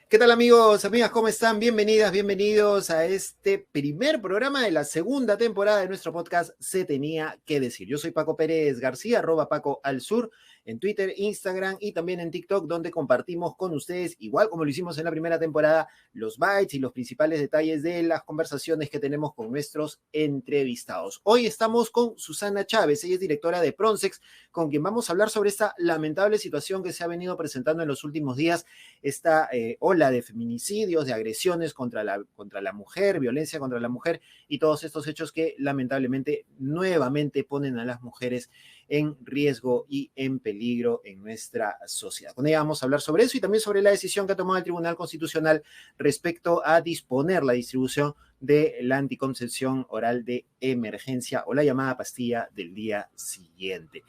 ¿Qué tal amigos, amigas? ¿Cómo están? Bienvenidas, bienvenidos a este primer programa de la segunda temporada de nuestro podcast Se Tenía que Decir. Yo soy Paco Pérez García, @Paco al Sur, en Twitter, Instagram y también en TikTok, donde compartimos con ustedes, igual como lo hicimos en la primera temporada, los bytes y los principales detalles de las conversaciones que tenemos con nuestros entrevistados. Hoy estamos con Susana Chávez, ella es directora de Pronsex, con quien vamos a hablar sobre esta lamentable situación que se ha venido presentando en los últimos días, esta ola de feminicidios, de agresiones contra la mujer, violencia contra la mujer y todos estos hechos que lamentablemente nuevamente ponen a las mujeres en riesgo y en peligro en nuestra sociedad. Con ella vamos a hablar sobre eso y también sobre la decisión que ha tomado el Tribunal Constitucional respecto a disponer la distribución de la anticoncepción oral de emergencia o la llamada pastilla del día siguiente.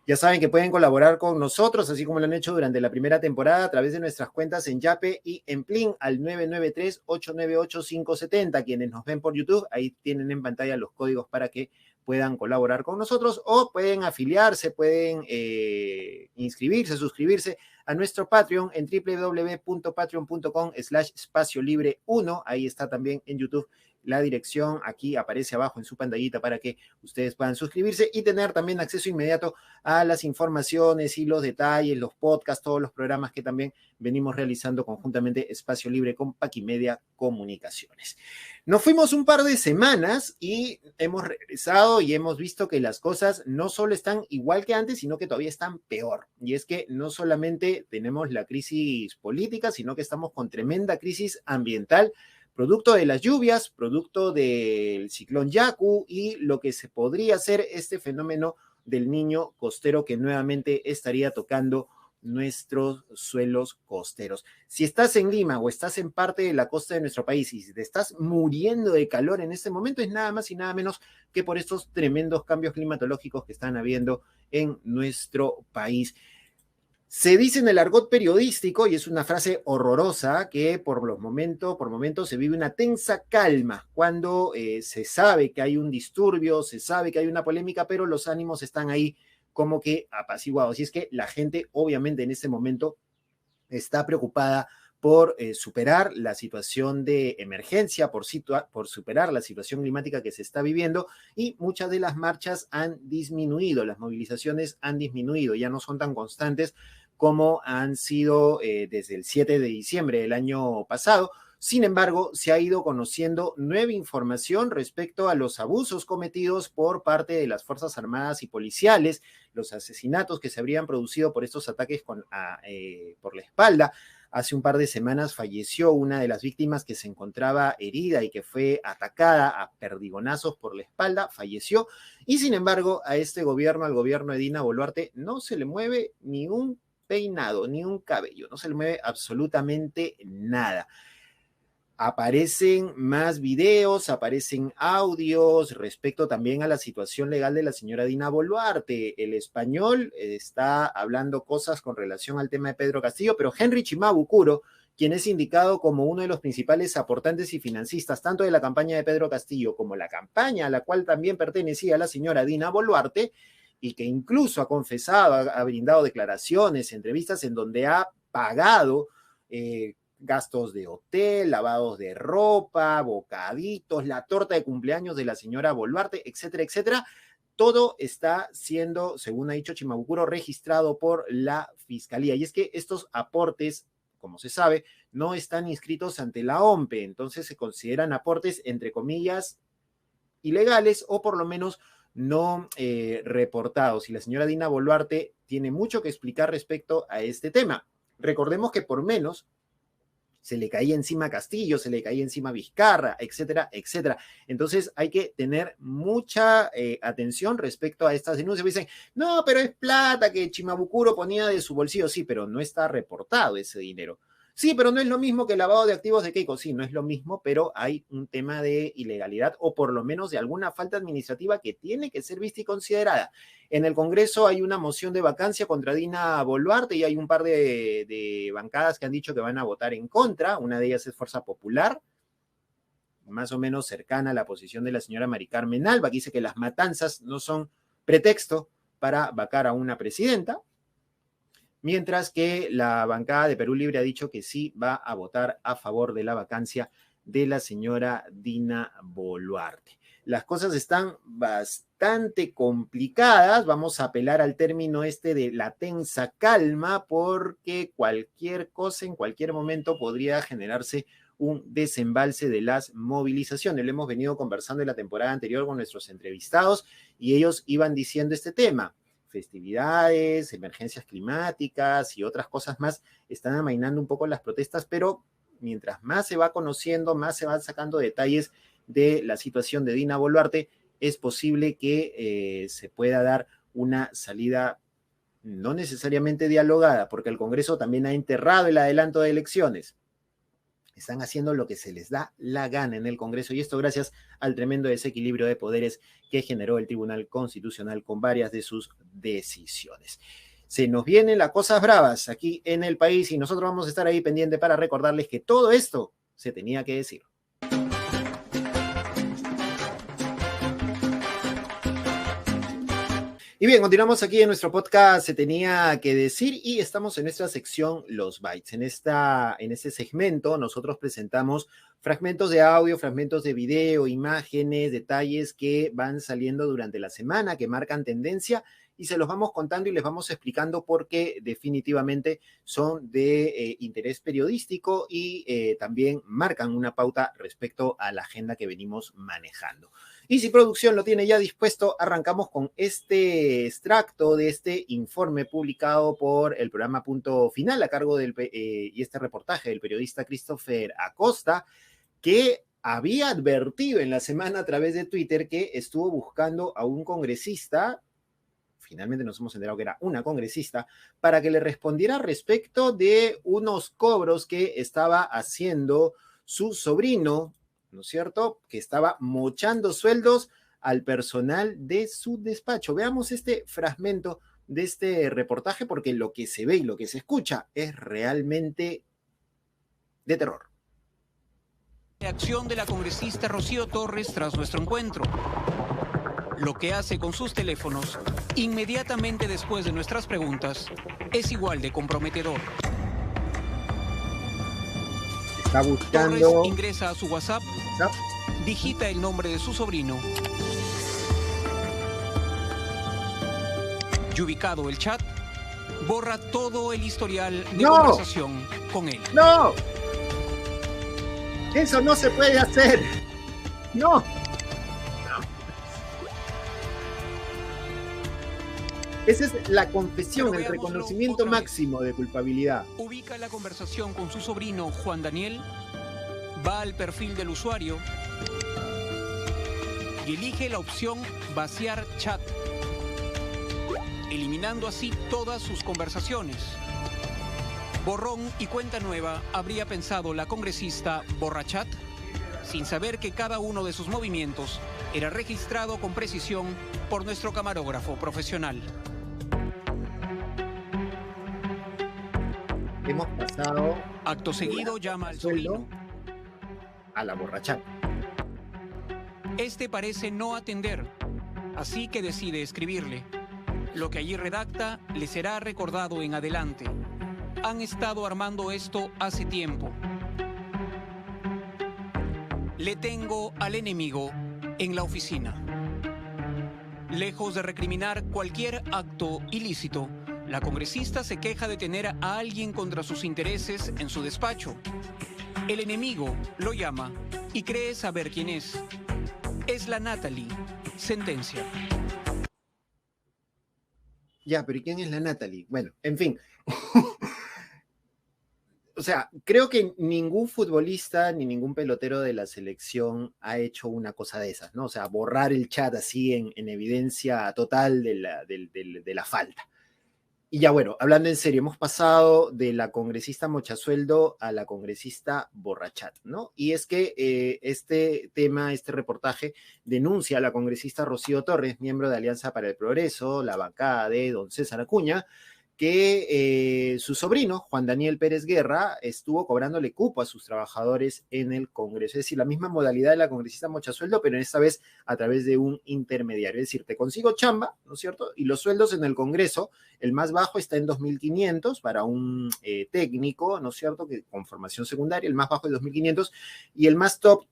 Ya saben que pueden colaborar con nosotros, así como lo han hecho durante la primera temporada, a través de nuestras cuentas en Yape y en Plin al 993-898-570. Quienes nos ven por YouTube, ahí tienen en pantalla los códigos para que puedan colaborar con nosotros o pueden afiliarse, pueden inscribirse, suscribirse a nuestro Patreon en www.patreon.com/espaciolibre1. Ahí está también en YouTube la dirección, aquí aparece abajo en su pantallita para que ustedes puedan suscribirse y tener también acceso inmediato a las informaciones y los detalles, los podcasts, todos los programas que también venimos realizando conjuntamente Espacio Libre con Paquimedia Comunicaciones. Nos fuimos un par de semanas y hemos regresado y hemos visto que las cosas no solo están igual que antes, sino que todavía están peor. Y es que no solamente tenemos la crisis política, sino que estamos con tremenda crisis ambiental, producto de las lluvias, producto del ciclón Yaku y lo que se podría hacer este fenómeno del niño costero que nuevamente estaría tocando nuestros suelos costeros. Si estás en Lima o estás en parte de la costa de nuestro país y te estás muriendo de calor en este momento, es nada más y nada menos que por estos tremendos cambios climatológicos que están habiendo en nuestro país. Se dice en el argot periodístico, y es una frase horrorosa, que por momentos se vive una tensa calma cuando se sabe que hay un disturbio, se sabe que hay una polémica, pero los ánimos están ahí como que apaciguados. Y es que la gente obviamente en este momento está preocupada por superar la situación de emergencia, por superar la situación climática que se está viviendo, y muchas de las marchas han disminuido, las movilizaciones han disminuido, ya no son tan constantes como han sido desde el 7 de diciembre del año pasado. Sin embargo, se ha ido conociendo nueva información respecto a los abusos cometidos por parte de las Fuerzas Armadas y policiales, los asesinatos que se habrían producido por estos ataques por la espalda. Hace un par de semanas falleció una de las víctimas que se encontraba herida y que fue atacada a perdigonazos por la espalda, falleció. Y sin embargo, a este gobierno, al gobierno de Dina Boluarte, no se le mueve ni un peinado, ni un cabello, no se le mueve absolutamente nada. Aparecen más videos, aparecen audios respecto también a la situación legal de la señora Dina Boluarte. El Español está hablando cosas con relación al tema de Pedro Castillo, pero Henry Chimabucuro, quien es indicado como uno de los principales aportantes y financistas tanto de la campaña de Pedro Castillo como la campaña a la cual también pertenecía la señora Dina Boluarte, y que incluso ha confesado, ha brindado declaraciones, entrevistas en donde ha pagado gastos de hotel, lavados de ropa, bocaditos, la torta de cumpleaños de la señora Boluarte, etcétera, etcétera. Todo está siendo, según ha dicho Chimabucuro, registrado por la Fiscalía. Y es que estos aportes, como se sabe, no están inscritos ante la OMPE, entonces se consideran aportes, entre comillas, ilegales o por lo menos no reportados. Y la señora Dina Boluarte tiene mucho que explicar respecto a este tema. Recordemos que por menos se le caía encima Castillo, se le caía encima Vizcarra, etcétera, etcétera. Entonces hay que tener mucha atención respecto a estas denuncias. Me dicen, no, pero es plata que Chimabucuro ponía de su bolsillo. Sí, pero no está reportado ese dinero. Sí, pero no es lo mismo que el lavado de activos de Keiko. Sí, no es lo mismo, pero hay un tema de ilegalidad o por lo menos de alguna falta administrativa que tiene que ser vista y considerada. En el Congreso hay una moción de vacancia contra Dina Boluarte y hay un par de bancadas que han dicho que van a votar en contra. Una de ellas es Fuerza Popular, más o menos cercana a la posición de la señora Mari Carmen Alba, que dice que las matanzas no son pretexto para vacar a una presidenta. mientras que la bancada de Perú Libre ha dicho que sí va a votar a favor de la vacancia de la señora Dina Boluarte. Las cosas están bastante complicadas, vamos a apelar al término este de la tensa calma, porque cualquier cosa en cualquier momento podría generarse un desembalse de las movilizaciones. Lo hemos venido conversando en la temporada anterior con nuestros entrevistados y ellos iban diciendo este tema. Festividades, emergencias climáticas y otras cosas más están amainando un poco las protestas, pero mientras más se va conociendo, más se van sacando detalles de la situación de Dina Boluarte, es posible que se pueda dar una salida no necesariamente dialogada, porque el Congreso también ha enterrado el adelanto de elecciones. Están haciendo lo que se les da la gana en el Congreso, y esto gracias al tremendo desequilibrio de poderes que generó el Tribunal Constitucional con varias de sus decisiones. Se nos vienen las cosas bravas aquí en el país y nosotros vamos a estar ahí pendiente para recordarles que todo esto se tenía que decir. Y bien, continuamos aquí en nuestro podcast Se Tenía que Decir y estamos en nuestra sección Los Bytes. En este segmento nosotros presentamos fragmentos de audio, fragmentos de video, imágenes, detalles que van saliendo durante la semana, que marcan tendencia y se los vamos contando y les vamos explicando porque definitivamente son de interés periodístico y también marcan una pauta respecto a la agenda que venimos manejando. Y si producción lo tiene ya dispuesto, arrancamos con este extracto de este informe publicado por el programa Punto Final a cargo y este reportaje del periodista Christopher Acosta, que había advertido en la semana a través de Twitter que estuvo buscando a un congresista, finalmente nos hemos enterado que era una congresista, para que le respondiera respecto de unos cobros que estaba haciendo su sobrino, ¿no es cierto?, que estaba mochando sueldos al personal de su despacho. Veamos este fragmento de este reportaje porque lo que se ve y lo que se escucha es realmente de terror. Reacción de la congresista Rocío Torres tras nuestro encuentro. Lo que hace con sus teléfonos inmediatamente después de nuestras preguntas es igual de comprometedor. Está buscando... Torres ingresa a su WhatsApp, digita el nombre de su sobrino y ubicado el chat, borra todo el historial de conversación con él. ¡No! Eso no se puede hacer. ¡No! Esa es la confesión, el reconocimiento máximo de culpabilidad. Ubica la conversación con su sobrino Juan Daniel, va al perfil del usuario y elige la opción vaciar chat, eliminando así todas sus conversaciones. Borrón y cuenta nueva, habría pensado la congresista borrachat, sin saber que cada uno de sus movimientos era registrado con precisión por nuestro camarógrafo profesional. Hemos pasado... Acto seguido llama al sobrino. A la borrachata. Este parece no atender, así que decide escribirle. Lo que allí redacta le será recordado en adelante. Han estado armando esto hace tiempo. Le tengo al enemigo en la oficina. Lejos de recriminar cualquier acto ilícito, la congresista se queja de tener a alguien contra sus intereses en su despacho. El enemigo lo llama y cree saber quién es. Es la Natalie. Sentencia. Ya, pero ¿y quién es la Natalie? Bueno, en fin. O sea, creo que ningún futbolista ni ningún pelotero de la selección ha hecho una cosa de esas, ¿no? O sea, borrar el chat así en evidencia total de la falta. Y ya bueno, hablando en serio, hemos pasado de la congresista mochasueldo a la congresista borrachat, ¿no? Y es que este tema, este reportaje, denuncia a la congresista Rocío Torres, miembro de Alianza para el Progreso, la bancada de don César Acuña, que su sobrino, Juan Daniel Pérez Guerra, estuvo cobrándole cupo a sus trabajadores en el Congreso. Es decir, la misma modalidad de la congresista Mochasueldo, pero esta vez a través de un intermediario. Es decir, te consigo chamba, ¿no es cierto? Y los sueldos en el Congreso, el más bajo está en 2.500 para un técnico, ¿no es cierto?, que con formación secundaria, el más bajo es 2.500, y el más top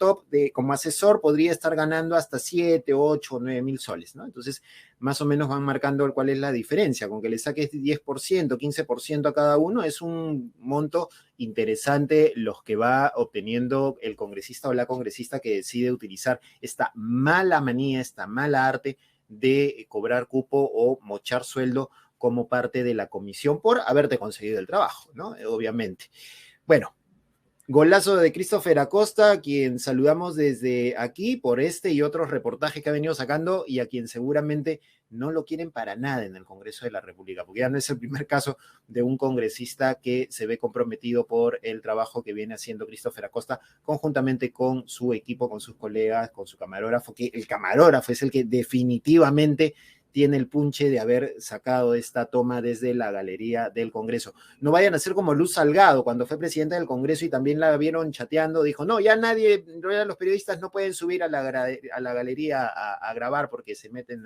como asesor podría estar ganando hasta 7, 8 o 9.000 soles, ¿no? Entonces, más o menos van marcando cuál es la diferencia. Con que le saques 10%, 15% a cada uno, es un monto interesante los que va obteniendo el congresista o la congresista que decide utilizar esta mala manía, esta mala arte de cobrar cupo o mochar sueldo como parte de la comisión por haberte conseguido el trabajo, ¿no? Obviamente. Bueno, golazo de Christopher Acosta, a quien saludamos desde aquí por este y otros reportajes que ha venido sacando y a quien seguramente no lo quieren para nada en el Congreso de la República, porque ya no es el primer caso de un congresista que se ve comprometido por el trabajo que viene haciendo Christopher Acosta conjuntamente con su equipo, con sus colegas, con su camarógrafo, que el camarógrafo es el que definitivamente tiene el punche de haber sacado esta toma desde la galería del Congreso. No vayan a ser como Luz Salgado, cuando fue presidenta del Congreso y también la vieron chateando, dijo, no, ya los periodistas no pueden subir a la galería a grabar porque se meten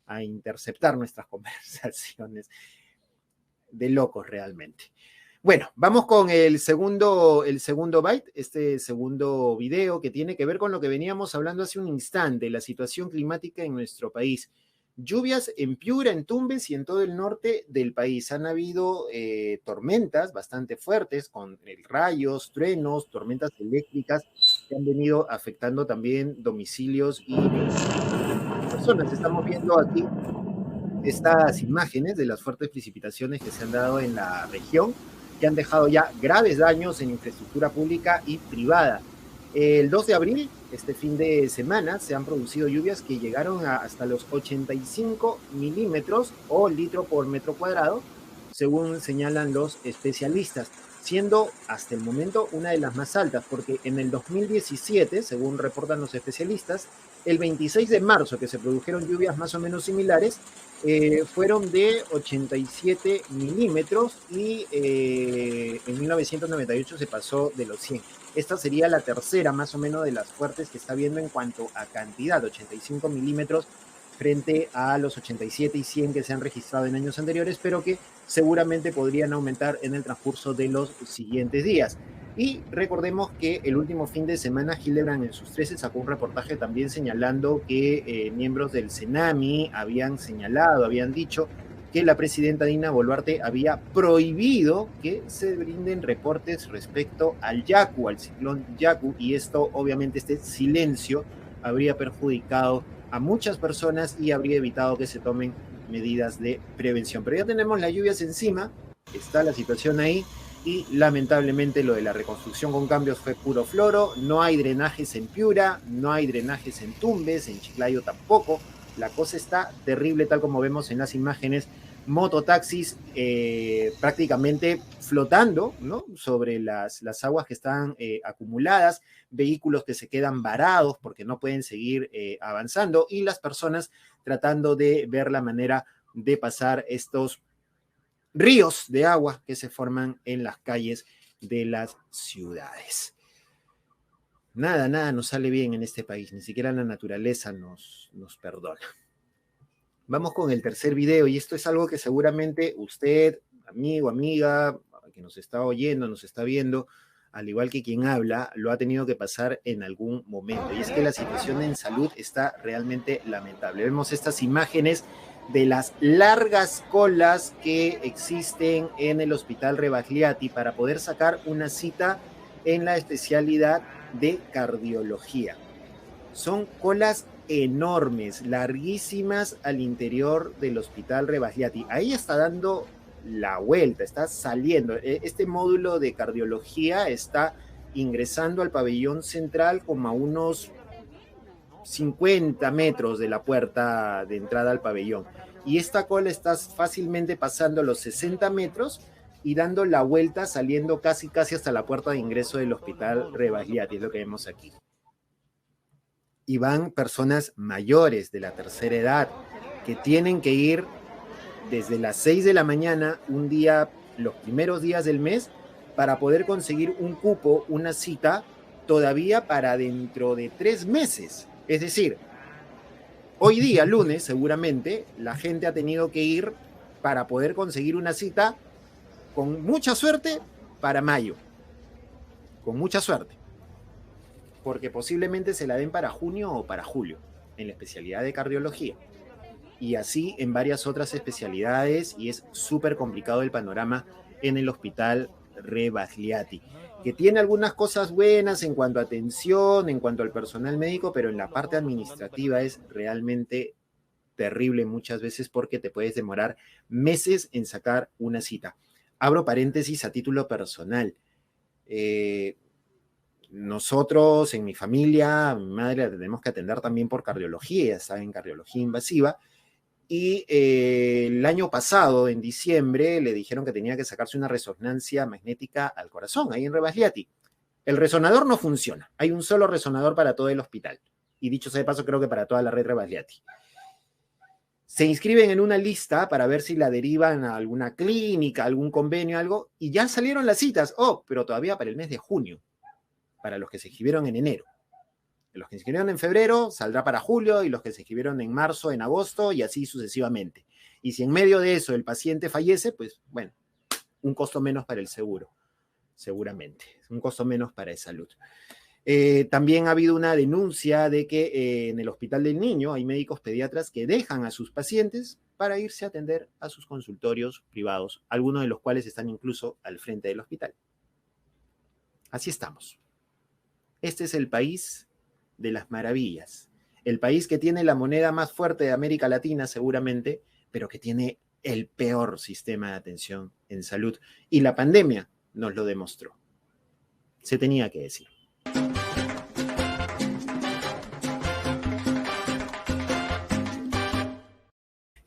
a interceptar nuestras conversaciones. De locos realmente. Bueno, vamos con el segundo byte, este segundo video que tiene que ver con lo que veníamos hablando hace un instante, la situación climática en nuestro país. Lluvias en Piura, en Tumbes y en todo el norte del país. Han habido tormentas bastante fuertes con rayos, truenos, tormentas eléctricas que han venido afectando también domicilios y personas. Estamos viendo aquí estas imágenes de las fuertes precipitaciones que se han dado en la región, que han dejado ya graves daños en infraestructura pública y privada. El 2 de abril, este fin de semana, se han producido lluvias que llegaron hasta los 85 milímetros o litro por metro cuadrado, según señalan los especialistas, siendo hasta el momento una de las más altas, porque en el 2017, según reportan los especialistas, el 26 de marzo, que se produjeron lluvias más o menos similares, fueron de 87 milímetros y en 1998 se pasó de los 100. Esta sería la tercera más o menos de las fuertes que está viendo en cuanto a cantidad, 85 milímetros frente a los 87 y 100 que se han registrado en años anteriores, pero que seguramente podrían aumentar en el transcurso de los siguientes días. Y recordemos que el último fin de semana Hildebrand en sus 13 sacó un reportaje también señalando que miembros del CENAMI habían dicho que la presidenta Dina Boluarte había prohibido que se brinden reportes respecto al Yaku, al ciclón Yaku, y esto, obviamente, este silencio habría perjudicado a muchas personas y habría evitado que se tomen medidas de prevención. Pero ya tenemos las lluvias encima, está la situación ahí, y lamentablemente lo de la reconstrucción con cambios fue puro floro. No hay drenajes en Piura, no hay drenajes en Tumbes, en Chiclayo tampoco. La cosa está terrible, tal como vemos en las imágenes. Mototaxis prácticamente flotando, ¿no?, sobre las aguas que están acumuladas, vehículos que se quedan varados porque no pueden seguir avanzando, y las personas tratando de ver la manera de pasar estos ríos de agua que se forman en las calles de las ciudades. Nada nos sale bien en este país, ni siquiera la naturaleza nos perdona. Vamos con el tercer video, y esto es algo que seguramente usted, amigo, amiga, que nos está oyendo, nos está viendo, al igual que quien habla, lo ha tenido que pasar en algún momento, y es que la situación en salud está realmente lamentable. Vemos estas imágenes de las largas colas que existen en el Hospital Rebagliati para poder sacar una cita en la especialidad de cardiología. Son colas enormes, larguísimas al interior del Hospital Rebagliati. Ahí está dando la vuelta, está saliendo. Este módulo de cardiología está ingresando al pabellón central como a unos 50 metros de la puerta de entrada al pabellón. Y esta cola está fácilmente pasando los 60 metros y dando la vuelta, saliendo casi hasta la puerta de ingreso del Hospital Rebagliati, es lo que vemos aquí. Y van personas mayores de la tercera edad que tienen que ir desde las 6 de la mañana, un día, los primeros días del mes, para poder conseguir un cupo, una cita, todavía para dentro de 3 meses. Es decir, hoy día, lunes, seguramente, la gente ha tenido que ir para poder conseguir una cita, con mucha suerte, para mayo. Con mucha suerte. Porque posiblemente se la den para junio o para julio, en la especialidad de cardiología. Y así en varias otras especialidades, y es súper complicado el panorama en el hospital Rebagliati, que tiene algunas cosas buenas en cuanto a atención, en cuanto al personal médico, pero en la parte administrativa es realmente terrible muchas veces porque te puedes demorar meses en sacar una cita. Abro paréntesis a título personal. Nosotros, en mi familia, a mi madre la tenemos que atender también por cardiología, ya saben, cardiología invasiva. Y el año pasado, en diciembre, le dijeron que tenía que sacarse una resonancia magnética al corazón, ahí en Rebagliati. El resonador no funciona. Hay un solo resonador para todo el hospital. Y dicho sea de paso, creo que para toda la red Rebagliati. Se inscriben en una lista para ver si la derivan a alguna clínica, algún convenio, algo, y ya salieron las citas. Oh, pero todavía para el mes de junio, para los que se inscribieron en enero. Los que se inscribieron en febrero saldrá para julio, y los que se inscribieron en marzo, en agosto, y así sucesivamente. Y si en medio de eso el paciente fallece, pues bueno, un costo menos para el seguro, seguramente, un costo menos para el salud. También ha habido una denuncia de que en el Hospital del Niño hay médicos pediatras que dejan a sus pacientes para irse a atender a sus consultorios privados, algunos de los cuales están incluso al frente del hospital. Así estamos. Este es el país de las maravillas. El país que tiene la moneda más fuerte de América Latina, seguramente, pero que tiene el peor sistema de atención en salud. Y la pandemia nos lo demostró. Se tenía que decir.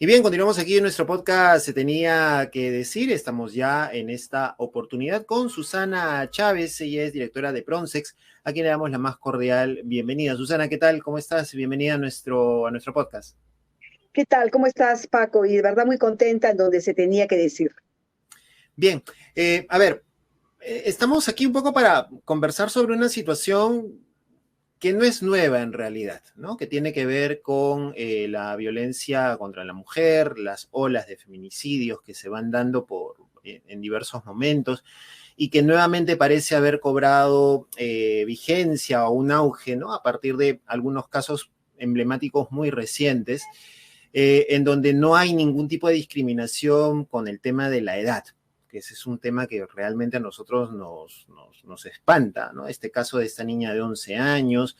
Y bien, continuamos aquí en nuestro podcast Se Tenía que Decir. Estamos ya en esta oportunidad con Susana Chávez. Ella es directora de Pronsex, a quien le damos la más cordial bienvenida. Susana, ¿qué tal? ¿Cómo estás? Bienvenida a nuestro podcast. ¿Qué tal? ¿Cómo estás, Paco? Y de verdad muy contenta en donde se tenía que decir. Bien, a ver, estamos aquí un poco para conversar sobre una situación que no es nueva en realidad, ¿no? Que tiene que ver con la violencia contra la mujer, las olas de feminicidios que se van dando en diversos momentos y que nuevamente parece haber cobrado vigencia o un auge, ¿no? A partir de algunos casos emblemáticos muy recientes, en donde no hay ningún tipo de discriminación con el tema de la edad, que ese es un tema que realmente a nosotros nos espanta, ¿no? Este caso de esta niña de 11 años,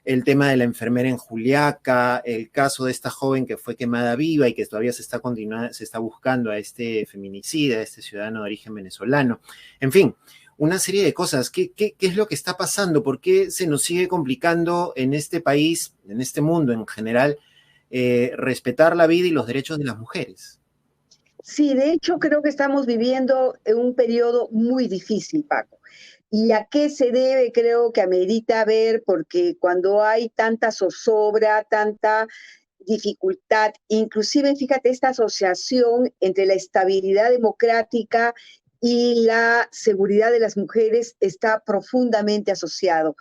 el tema de la enfermera en Juliaca, el caso de esta joven que fue quemada viva y que todavía se está buscando a este feminicida, a este ciudadano de origen venezolano. En fin, una serie de cosas. ¿Qué es lo que está pasando? ¿Por qué se nos sigue complicando en este país, en este mundo en general, respetar la vida y los derechos de las mujeres? Sí, de hecho creo que estamos viviendo un periodo muy difícil, Paco. ¿Y a qué se debe? Creo que amerita ver, porque cuando hay tanta zozobra, tanta dificultad, inclusive fíjate esta asociación entre la estabilidad democrática y la seguridad de las mujeres está profundamente asociado.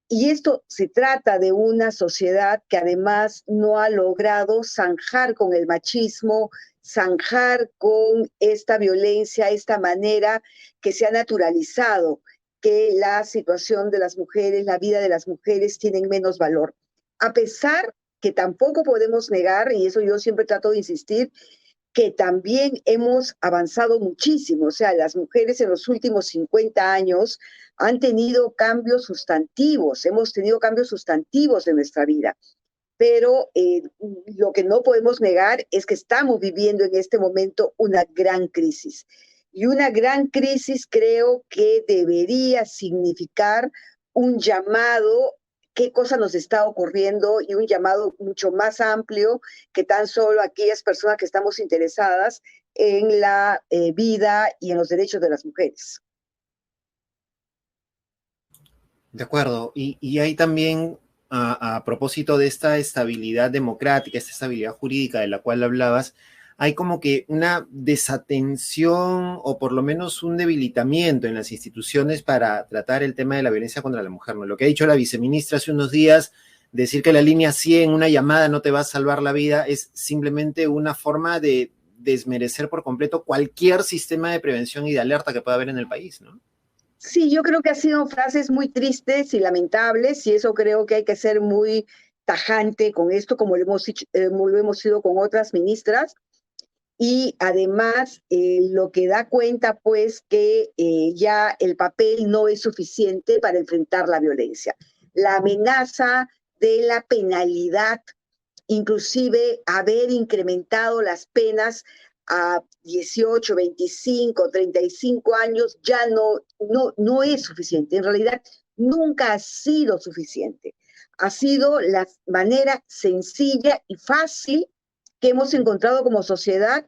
Y esto se trata de una sociedad que además no ha logrado zanjar con el machismo, zanjar con esta violencia, esta manera que se ha naturalizado, que la situación de las mujeres, la vida de las mujeres tienen menos valor. A pesar que tampoco podemos negar, y eso yo siempre trato de insistir, que también hemos avanzado muchísimo. O sea, las mujeres en los últimos 50 años han tenido cambios sustantivos, hemos tenido cambios sustantivos en nuestra vida. Pero lo que no podemos negar es que estamos viviendo en este momento una gran crisis. Y una gran crisis creo que debería significar un llamado, qué cosa nos está ocurriendo, y un llamado mucho más amplio que tan solo aquellas personas que estamos interesadas en la vida y en los derechos de las mujeres. De acuerdo, y hay también, a propósito de esta estabilidad democrática, esta estabilidad jurídica de la cual hablabas, hay como que una desatención o por lo menos un debilitamiento en las instituciones para tratar el tema de la violencia contra la mujer, ¿no? Lo que ha dicho la viceministra hace unos días, decir que la línea 100, una llamada no te va a salvar la vida, es simplemente una forma de desmerecer por completo cualquier sistema de prevención y de alerta que pueda haber en el país, ¿no? Sí, yo creo que han sido frases muy tristes y lamentables, y eso creo que hay que ser muy tajante con esto, como lo hemos sido con otras ministras. Y además, lo que da cuenta, pues, que ya el papel no es suficiente para enfrentar la violencia. La amenaza de la penalidad, inclusive haber incrementado las penas a 18, 25, 35 años, ya no es suficiente. En realidad, nunca ha sido suficiente. Ha sido la manera sencilla y fácil que hemos encontrado como sociedad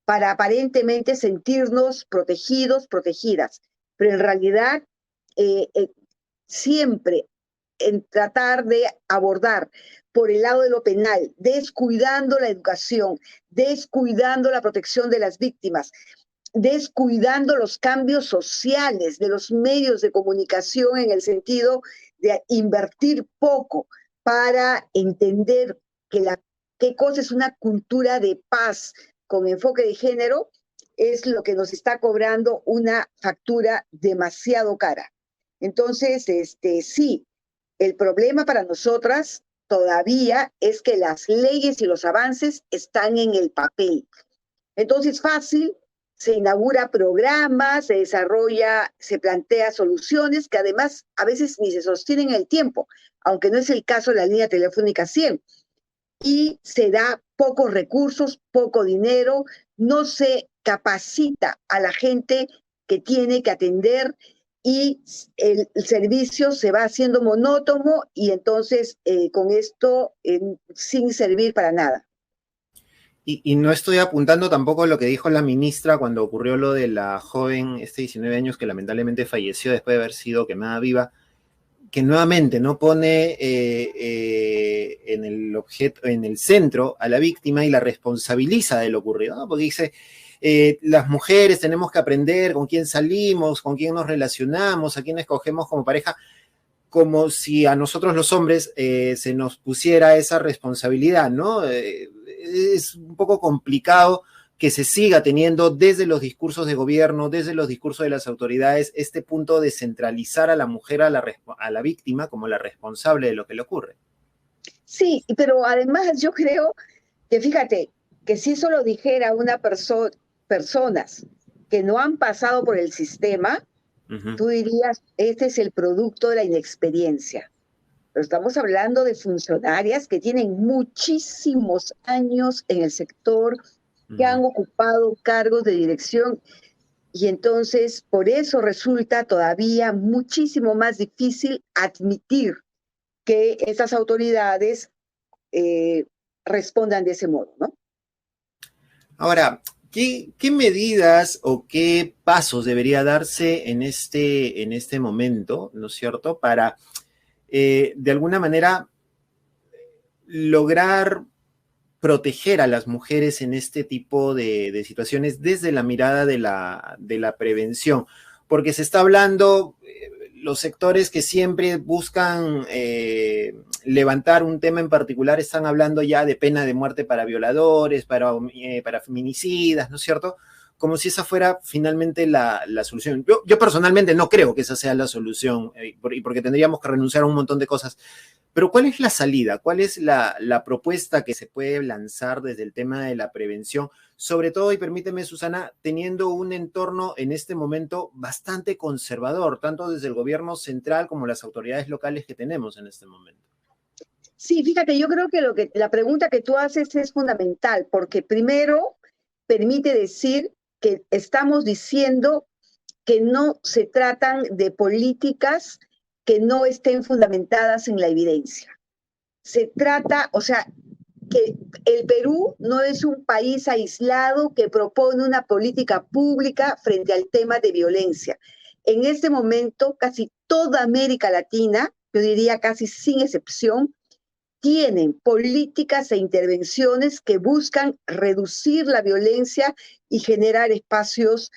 para aparentemente sentirnos protegidos, protegidas. Pero en realidad, eh, eh, siempre en tratar de abordar por el lado de lo penal, descuidando la educación, descuidando la protección de las víctimas, descuidando los cambios sociales de los medios de comunicación en el sentido de invertir poco para entender qué cosa es una cultura de paz con enfoque de género, es lo que nos está cobrando una factura demasiado cara. Entonces, sí, el problema para nosotras todavía es que las leyes y los avances están en el papel. Entonces, fácil, se inaugura programas, se desarrolla, se plantea soluciones que además a veces ni se sostienen en el tiempo, aunque no es el caso de la línea telefónica 100. Y se da pocos recursos, poco dinero, no se capacita a la gente que tiene que atender y el servicio se va haciendo monótono y entonces con esto sin servir para nada. Y no estoy apuntando tampoco a lo que dijo la ministra cuando ocurrió lo de la joven, 19 años, que lamentablemente falleció después de haber sido quemada viva, que nuevamente no pone en el objeto, en el centro a la víctima y la responsabiliza de lo ocurrido, ¿no? Porque dice, las mujeres tenemos que aprender con quién salimos, con quién nos relacionamos, a quién escogemos como pareja, como si a nosotros los hombres se nos pusiera esa responsabilidad, ¿no? Es un poco complicado que se siga teniendo desde los discursos de gobierno, desde los discursos de las autoridades, este punto de centralizar a la mujer, a la víctima, como la responsable de lo que le ocurre. Sí, pero además yo creo que fíjate, que si eso lo dijera una personas que no han pasado por el sistema, tú dirías, este es el producto de la inexperiencia. Pero estamos hablando de funcionarias que tienen muchísimos años en el sector, que han ocupado cargos de dirección, y entonces por eso resulta todavía muchísimo más difícil admitir que esas autoridades respondan de ese modo, ¿no? Ahora, ¿qué medidas o qué pasos debería darse en este momento, ¿no es cierto?, para de alguna manera lograr proteger a las mujeres en este tipo de situaciones desde la mirada de la prevención? Porque se está hablando, los sectores que siempre buscan levantar un tema en particular están hablando ya de pena de muerte para violadores, para feminicidas, ¿no es cierto? Como si esa fuera finalmente la solución. Yo personalmente no creo que esa sea la solución, porque tendríamos que renunciar a un montón de cosas. Pero ¿cuál es la salida? ¿Cuál es la propuesta que se puede lanzar desde el tema de la prevención? Sobre todo, y permíteme, Susana, teniendo un entorno en este momento bastante conservador, tanto desde el gobierno central como las autoridades locales que tenemos en este momento. Sí, fíjate, yo creo que la pregunta que tú haces es fundamental, porque primero permite decir que estamos diciendo que no se tratan de políticas que no estén fundamentadas en la evidencia. Se trata, o sea, que el Perú no es un país aislado que propone una política pública frente al tema de violencia. En este momento, casi toda América Latina, yo diría casi sin excepción, tienen políticas e intervenciones que buscan reducir la violencia y generar espacios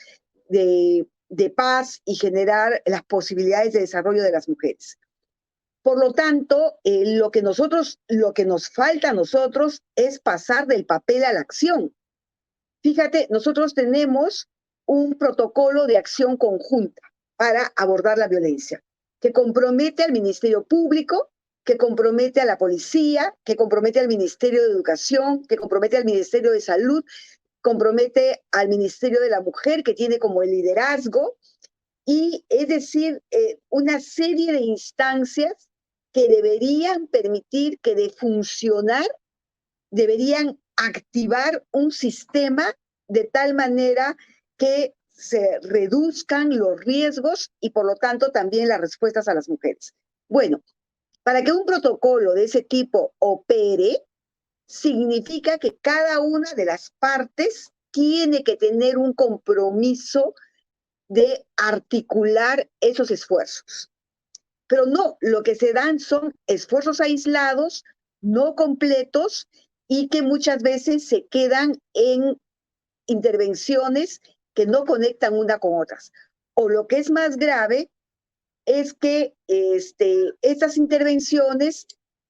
de paz y generar las posibilidades de desarrollo de las mujeres. Por lo tanto, lo que nos falta a nosotros es pasar del papel a la acción. Fíjate, nosotros tenemos un protocolo de acción conjunta para abordar la violencia, que compromete al Ministerio Público, que compromete a la policía, que compromete al Ministerio de Educación, que compromete al Ministerio de Salud, compromete al Ministerio de la Mujer, que tiene como el liderazgo, y es decir, una serie de instancias que deberían permitir que de funcionar, deberían activar un sistema de tal manera que se reduzcan los riesgos y por lo tanto también las respuestas a las mujeres. Bueno, para que un protocolo de ese tipo opere, significa que cada una de las partes tiene que tener un compromiso de articular esos esfuerzos. Pero no, lo que se dan son esfuerzos aislados, no completos, y que muchas veces se quedan en intervenciones que no conectan una con otras. O lo que es más grave es que estas intervenciones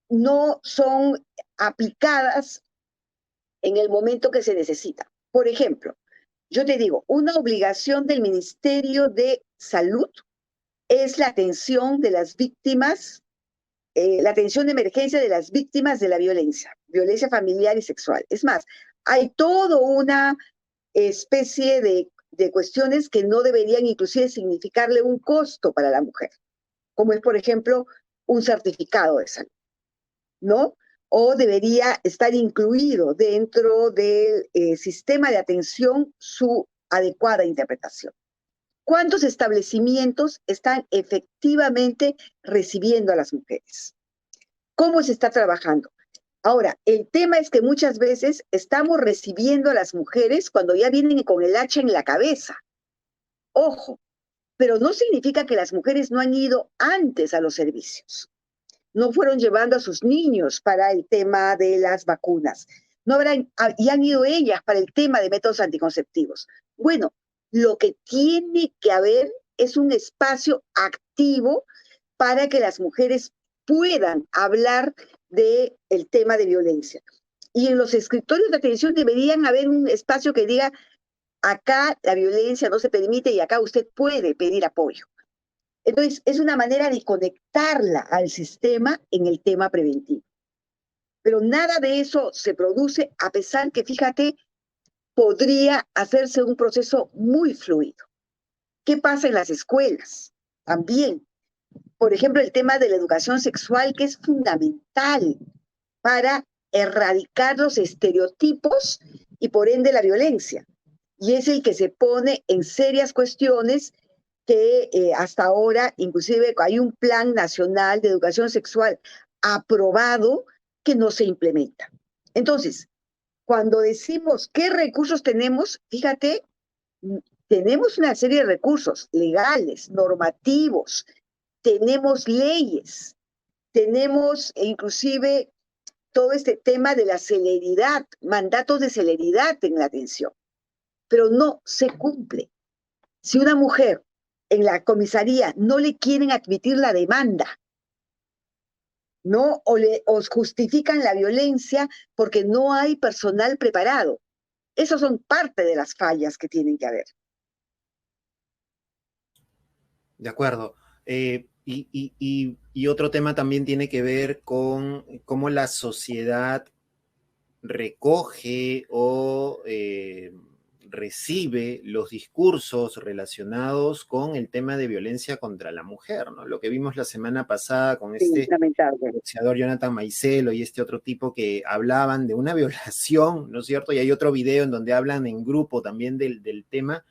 no son aplicadas en el momento que se necesita. Por ejemplo, yo te digo, una obligación del Ministerio de Salud es la atención de las víctimas, la atención de emergencia de las víctimas de la violencia familiar y sexual. Es más, hay toda una especie de cuestiones que no deberían inclusive significarle un costo para la mujer, como es, por ejemplo, un certificado de salud, ¿no? O debería estar incluido dentro del sistema de atención su adecuada interpretación. ¿Cuántos establecimientos están efectivamente recibiendo a las mujeres? ¿Cómo se está trabajando? Ahora, el tema es que muchas veces estamos recibiendo a las mujeres cuando ya vienen con el hacha en la cabeza. Ojo, pero no significa que las mujeres no han ido antes a los servicios. No fueron llevando a sus niños para el tema de las vacunas. Y han ido ellas para el tema de métodos anticonceptivos. Bueno, lo que tiene que haber es un espacio activo para que las mujeres puedan hablar del tema de violencia. Y en los escritorios de atención deberían haber un espacio que diga, acá la violencia no se permite y acá usted puede pedir apoyo. Entonces, es una manera de conectarla al sistema en el tema preventivo. Pero nada de eso se produce, a pesar que, fíjate, podría hacerse un proceso muy fluido. ¿Qué pasa en las escuelas? También, por ejemplo, el tema de la educación sexual, que es fundamental para erradicar los estereotipos y por ende la violencia. Y es el que se pone en serias cuestiones que hasta ahora, inclusive hay un plan nacional de educación sexual aprobado que no se implementa. Entonces, cuando decimos qué recursos tenemos, fíjate, tenemos una serie de recursos legales, normativos, tenemos leyes, tenemos inclusive todo este tema de la celeridad, mandatos de celeridad en la atención, pero no se cumple. Si una mujer en la comisaría no le quieren admitir la demanda, ¿no? O justifican la violencia porque no hay personal preparado. Esas son parte de las fallas que tienen que haber. De acuerdo. Y otro tema también tiene que ver con cómo la sociedad recoge o recibe los discursos relacionados con el tema de violencia contra la mujer, ¿no? Lo que vimos la semana pasada con este boxeador Jonathan Maicelo y este otro tipo que hablaban de una violación, ¿no es cierto? Y hay otro video en donde hablan en grupo también del tema,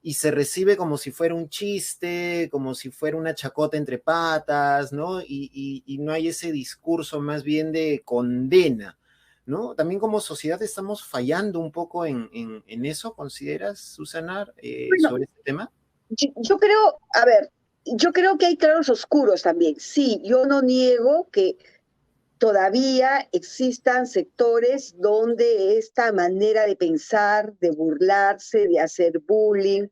y se recibe como si fuera un chiste, como si fuera una chacota entre patas, ¿no? Y no hay ese discurso más bien de condena, ¿no? También como sociedad estamos fallando un poco en eso, ¿consideras, Susana, bueno, sobre este tema? Yo creo, a ver, yo creo que hay claros oscuros también. Sí, yo no niego que todavía existan sectores donde esta manera de pensar, de burlarse, de hacer bullying,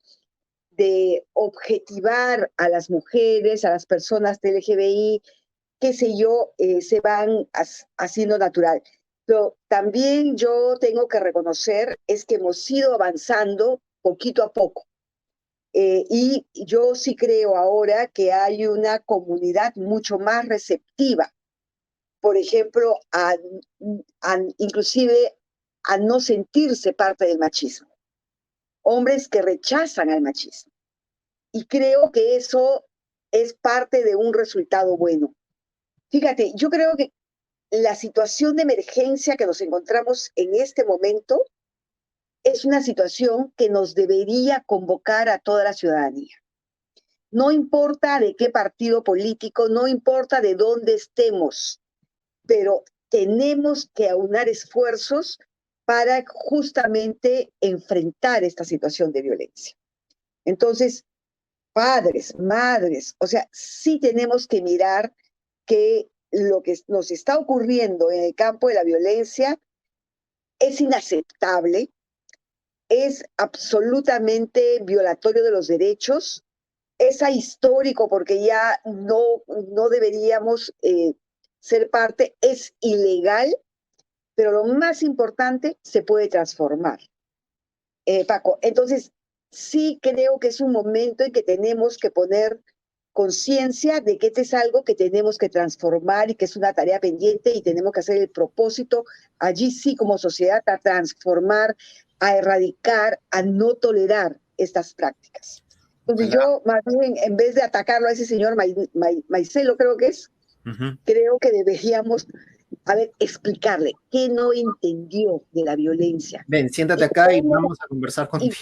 de objetivar a las mujeres, a las personas de LGBI, qué sé yo, se van haciendo natural. Pero también yo tengo que reconocer es que hemos ido avanzando poquito a poco. Y yo sí creo ahora que hay una comunidad mucho más receptiva, por ejemplo, inclusive a no sentirse parte del machismo. Hombres que rechazan al machismo. Y creo que eso es parte de un resultado bueno. Fíjate, yo creo que la situación de emergencia que nos encontramos en este momento es una situación que nos debería convocar a toda la ciudadanía. No importa de qué partido político, no importa de dónde estemos, pero tenemos que aunar esfuerzos para justamente enfrentar esta situación de violencia. Entonces, padres, madres, o sea, sí tenemos que mirar que lo que nos está ocurriendo en el campo de la violencia es inaceptable, es absolutamente violatorio de los derechos, es ahistórico porque ya no deberíamos ser parte, es ilegal, pero lo más importante, se puede transformar. Paco, entonces sí creo que es un momento en que tenemos que poner conciencia de que este es algo que tenemos que transformar y que es una tarea pendiente y tenemos que hacer el propósito allí sí como sociedad a transformar, a erradicar, a no tolerar estas prácticas. Entonces yo más bien en vez de atacarlo a ese señor Maicelo creo que es, creo que deberíamos explicarle qué no entendió de la violencia. Ven, siéntate acá y vamos a conversar contigo.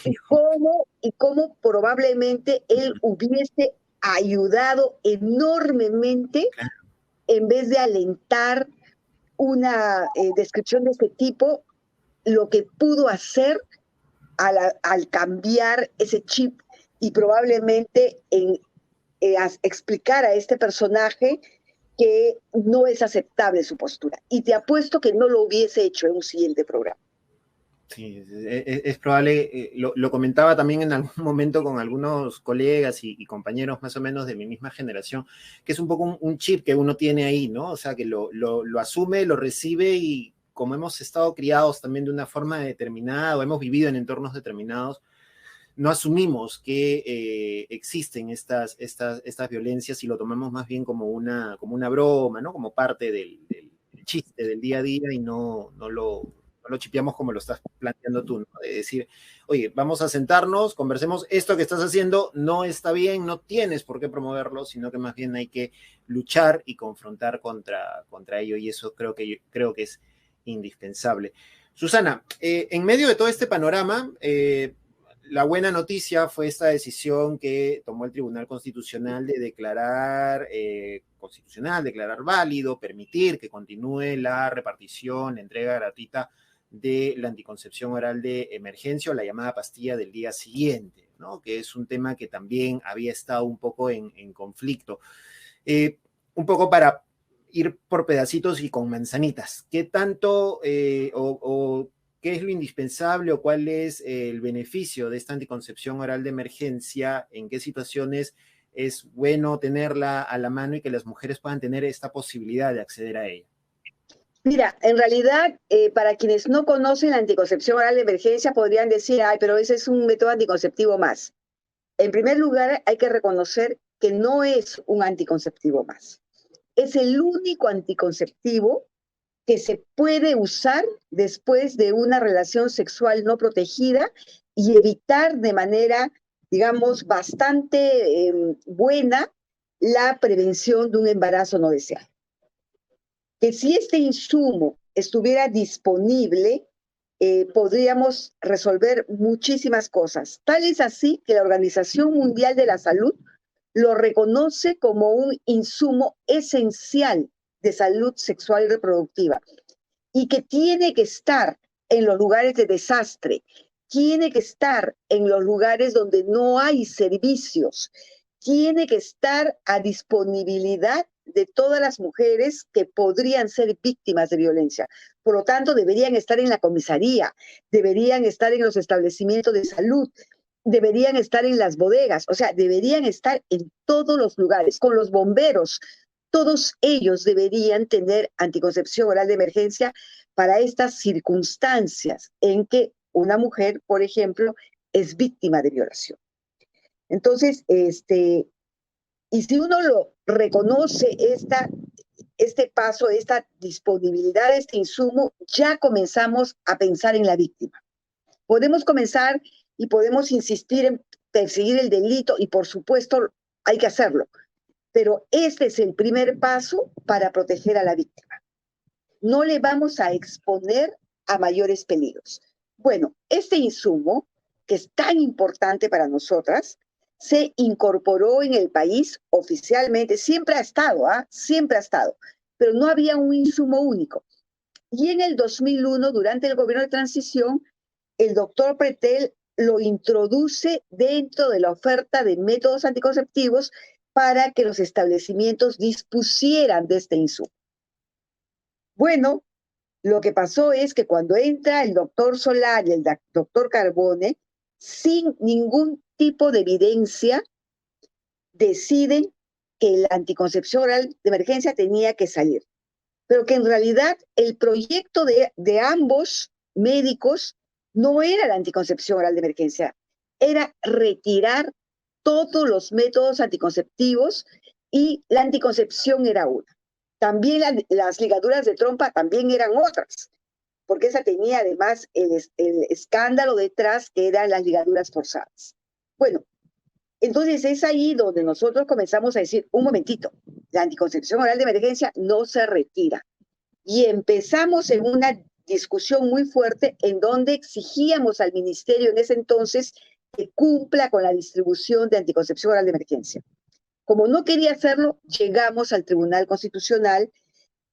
Y cómo probablemente él hubiese ayudado enormemente en vez de alentar una descripción de este tipo, lo que pudo hacer al cambiar ese chip y probablemente explicar a este personaje que no es aceptable su postura. Y te apuesto que no lo hubiese hecho en un siguiente programa. Sí, es probable, lo comentaba también en algún momento con algunos colegas y compañeros más o menos de mi misma generación, que es un poco un chip que uno tiene ahí, ¿no? O sea, que lo asume, lo recibe y como hemos estado criados también de una forma determinada o hemos vivido en entornos determinados, no asumimos que existen estas violencias y lo tomamos más bien como una broma, ¿no? Como parte del chiste del día a día y no lo chipeamos como lo estás planteando tú, ¿no? De decir, oye, vamos a sentarnos, conversemos, esto que estás haciendo no está bien, no tienes por qué promoverlo, sino que más bien hay que luchar y confrontar contra ello y eso creo que es indispensable. Susana, en medio de todo este panorama, la buena noticia fue esta decisión que tomó el Tribunal Constitucional de declarar válido, permitir que continúe la repartición, la entrega gratuita de la anticoncepción oral de emergencia o la llamada pastilla del día siguiente, ¿no? Que es un tema que también había estado un poco en conflicto. Un poco para ir por pedacitos y con manzanitas. ¿Qué tanto qué es lo indispensable o cuál es el beneficio de esta anticoncepción oral de emergencia? ¿En qué situaciones es bueno tenerla a la mano y que las mujeres puedan tener esta posibilidad de acceder a ella? Mira, en realidad, para quienes no conocen la anticoncepción oral de emergencia, podrían decir, ay, pero ese es un método anticonceptivo más. En primer lugar, hay que reconocer que no es un anticonceptivo más. Es el único anticonceptivo que se puede usar después de una relación sexual no protegida y evitar de manera, digamos, bastante buena la prevención de un embarazo no deseado. Que si este insumo estuviera disponible, podríamos resolver muchísimas cosas. Tal es así que la Organización Mundial de la Salud lo reconoce como un insumo esencial de salud sexual y reproductiva y que tiene que estar en los lugares de desastre, tiene que estar en los lugares donde no hay servicios, tiene que estar a disponibilidad de todas las mujeres que podrían ser víctimas de violencia. Por lo tanto, deberían estar en la comisaría, deberían estar en los establecimientos de salud, deberían estar en las bodegas, o sea, deberían estar en todos los lugares, con los bomberos. Todos ellos deberían tener anticoncepción oral de emergencia para estas circunstancias en que una mujer, por ejemplo, es víctima de violación. Entonces, y si uno lo reconoce este paso, esta disponibilidad de este insumo, ya comenzamos a pensar en la víctima. Podemos comenzar y podemos insistir en perseguir el delito y por supuesto hay que hacerlo, pero este es el primer paso para proteger a la víctima. No le vamos a exponer a mayores peligros. Bueno, este insumo, que es tan importante para nosotras, se incorporó en el país oficialmente, siempre ha estado, siempre ha estado, pero no había un insumo único. Y en el 2001, durante el gobierno de transición, el doctor Pretel lo introduce dentro de la oferta de métodos anticonceptivos para que los establecimientos dispusieran de este insumo. Bueno, lo que pasó es que cuando entra el doctor Solar y el doctor Carbone, sin ningún tipo de evidencia, deciden que la anticoncepción oral de emergencia tenía que salir. Pero que en realidad el proyecto de ambos médicos no era la anticoncepción oral de emergencia, era retirar todos los métodos anticonceptivos y la anticoncepción era una. También las ligaduras de trompa también eran otras, porque esa tenía además el escándalo detrás que eran las ligaduras forzadas. Bueno, entonces es ahí donde nosotros comenzamos a decir, un momentito, la anticoncepción oral de emergencia no se retira. Y empezamos en una discusión muy fuerte en donde exigíamos al ministerio en ese entonces que cumpla con la distribución de anticoncepción oral de emergencia. Como no quería hacerlo, llegamos al Tribunal Constitucional,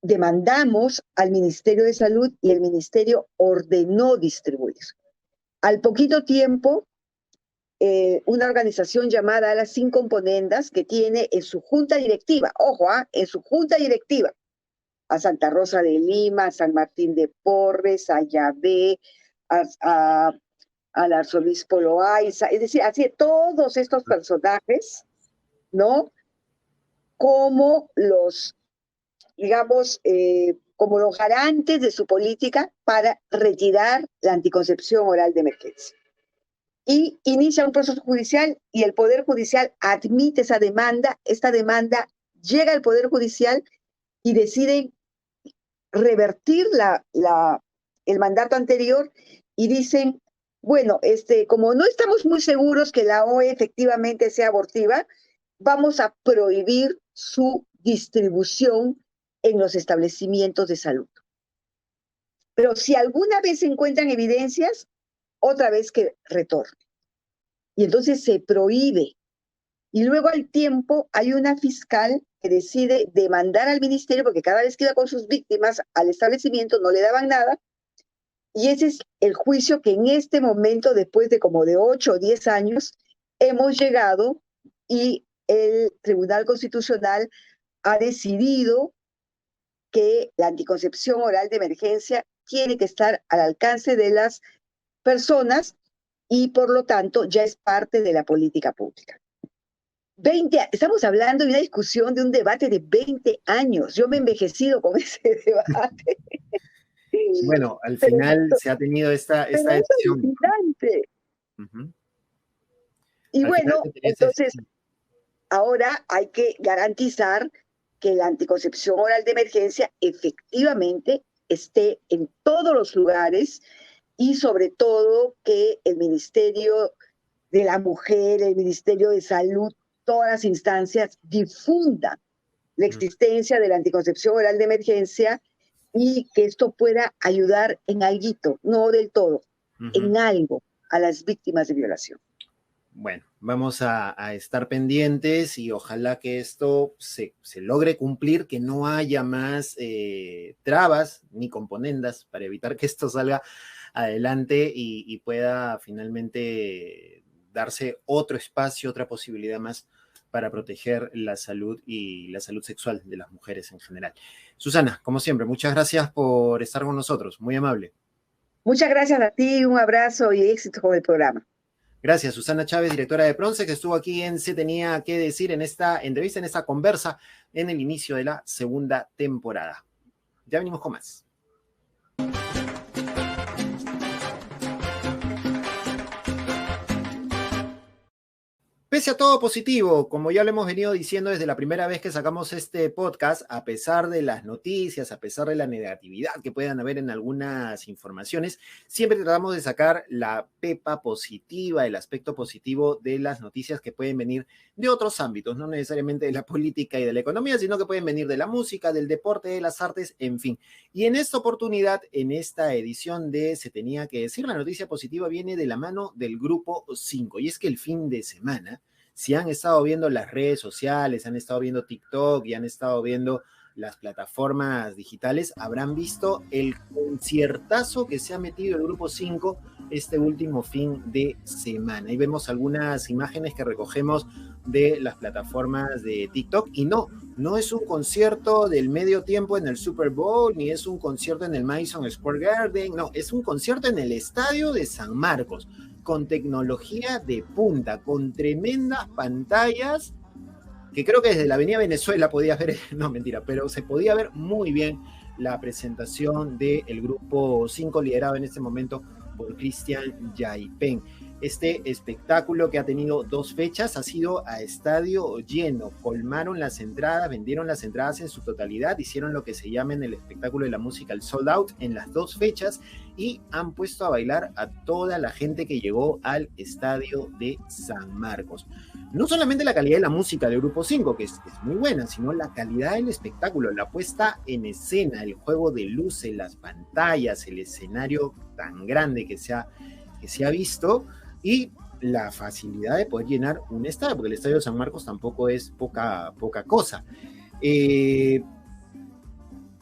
demandamos al Ministerio de Salud y el ministerio ordenó distribuir. Al poquito tiempo, una organización llamada Las Sin Componendas, que tiene en su junta directiva, ojo, en su junta directiva, a Santa Rosa de Lima, a San Martín de Porres, a Yahvé, al arzobispo Loaiza, es decir, así todos estos personajes, ¿no? Como los, digamos, como los garantes de su política para retirar la anticoncepción oral de emergencia. Y inicia un proceso judicial y el Poder Judicial admite esa demanda, esta demanda llega al Poder Judicial y deciden revertir el mandato anterior y dicen, bueno, como no estamos muy seguros que la OE efectivamente sea abortiva, vamos a prohibir su distribución en los establecimientos de salud. Pero si alguna vez se encuentran evidencias, otra vez que retorne. Y entonces se prohíbe. Y luego al tiempo hay una fiscal que decide demandar al ministerio porque cada vez que iba con sus víctimas al establecimiento no le daban nada. Y ese es el juicio que en este momento, después de como de 8 o 10 años, hemos llegado y el Tribunal Constitucional ha decidido que la anticoncepción oral de emergencia tiene que estar al alcance de las personas y por lo tanto ya es parte de la política pública. Estamos hablando de una discusión, de un debate de 20 años. Yo me he envejecido con ese debate. Bueno, al final se ha tenido esta decisión. Uh-huh. Y bueno, entonces ahora hay que garantizar que la anticoncepción oral de emergencia efectivamente esté en todos los lugares y sobre todo que el Ministerio de la Mujer, el Ministerio de Salud, todas las instancias difundan la existencia de la anticoncepción oral de emergencia y que esto pueda ayudar en alguito, no del todo, en algo a las víctimas de violación. Bueno, vamos a estar pendientes y ojalá que esto se logre cumplir, que no haya más trabas ni componendas para evitar que esto salga adelante y pueda finalmente darse otro espacio, otra posibilidad más para proteger la salud y la salud sexual de las mujeres en general. Susana, como siempre, muchas gracias por estar con nosotros, muy amable. Muchas gracias a ti, un abrazo y éxito con el programa. Gracias, Susana Chávez, directora de Pronce, que estuvo aquí en Se Tenía que Decir en esta entrevista, en esta conversa, en el inicio de la segunda temporada. Ya venimos con más. Pese a todo positivo, como ya lo hemos venido diciendo desde la primera vez que sacamos este podcast, a pesar de las noticias, a pesar de la negatividad que puedan haber en algunas informaciones, siempre tratamos de sacar la pepa positiva, el aspecto positivo de las noticias que pueden venir de otros ámbitos, no necesariamente de la política y de la economía, sino que pueden venir de la música, del deporte, de las artes, en fin. Y en esta oportunidad, en esta edición de Se Tenía que Decir, la noticia positiva viene de la mano del Grupo 5, y es que el fin de semana, si han estado viendo las redes sociales, han estado viendo TikTok y han estado viendo las plataformas digitales, habrán visto el conciertazo que se ha metido el Grupo 5 este último fin de semana. Ahí vemos algunas imágenes que recogemos de las plataformas de TikTok y no es un concierto del medio tiempo en el Super Bowl, ni es un concierto en el Madison Square Garden, no, es un concierto en el Estadio de San Marcos, con tecnología de punta, con tremendas pantallas, que creo que desde la Avenida Venezuela podía ver, no mentira, pero se podía ver muy bien la presentación del Grupo 5, liderado en este momento por Cristian Yaipen. Este espectáculo, que ha tenido 2 fechas, ha sido a estadio lleno. Colmaron las entradas, vendieron las entradas en su totalidad, hicieron lo que se llama en el espectáculo de la música el sold out en las 2 fechas y han puesto a bailar a toda la gente que llegó al estadio de San Marcos. No solamente la calidad de la música del Grupo 5, que es muy buena, sino la calidad del espectáculo, la puesta en escena, el juego de luces, las pantallas, el escenario tan grande que se ha visto, y la facilidad de poder llenar un estadio, porque el estadio de San Marcos tampoco es poca cosa.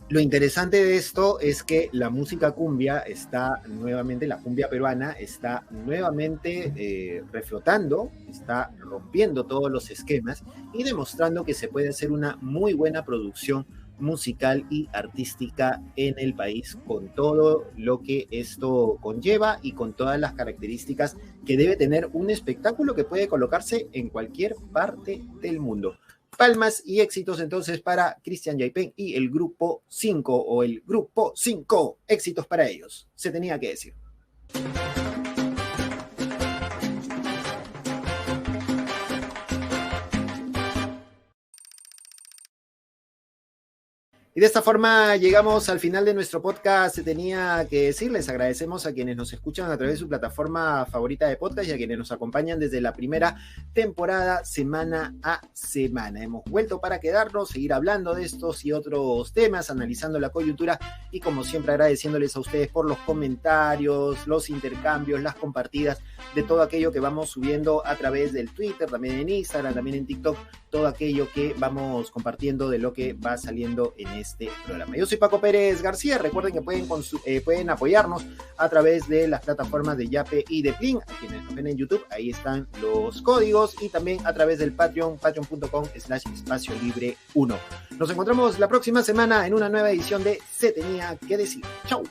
Lo interesante de esto es que la música cumbia está nuevamente, la cumbia peruana está nuevamente reflotando, está rompiendo todos los esquemas y demostrando que se puede hacer una muy buena producción musical y artística en el país, con todo lo que esto conlleva y con todas las características que debe tener un espectáculo que puede colocarse en cualquier parte del mundo. Palmas y éxitos entonces para Cristian Yaipen y el Grupo 5 o el Grupo 5. Éxitos para ellos. Se tenía que decir. Y de esta forma llegamos al final de nuestro podcast. Se tenía que decir, les agradecemos a quienes nos escuchan a través de su plataforma favorita de podcast y a quienes nos acompañan desde la primera temporada, semana a semana. Hemos vuelto para quedarnos, seguir hablando de estos y otros temas, analizando la coyuntura y como siempre agradeciéndoles a ustedes por los comentarios, los intercambios, las compartidas de todo aquello que vamos subiendo a través del Twitter, también en Instagram, también en TikTok, todo aquello que vamos compartiendo de lo que va saliendo en este programa. Yo soy Paco Pérez García. Recuerden que pueden apoyarnos a través de las plataformas de Yape y de Plin. A quienes nos ven en YouTube, ahí están los códigos, y también a través del Patreon, patreon.com/espacio libre 1. Nos encontramos la próxima semana en una nueva edición de Se Tenía que Decir. Chau.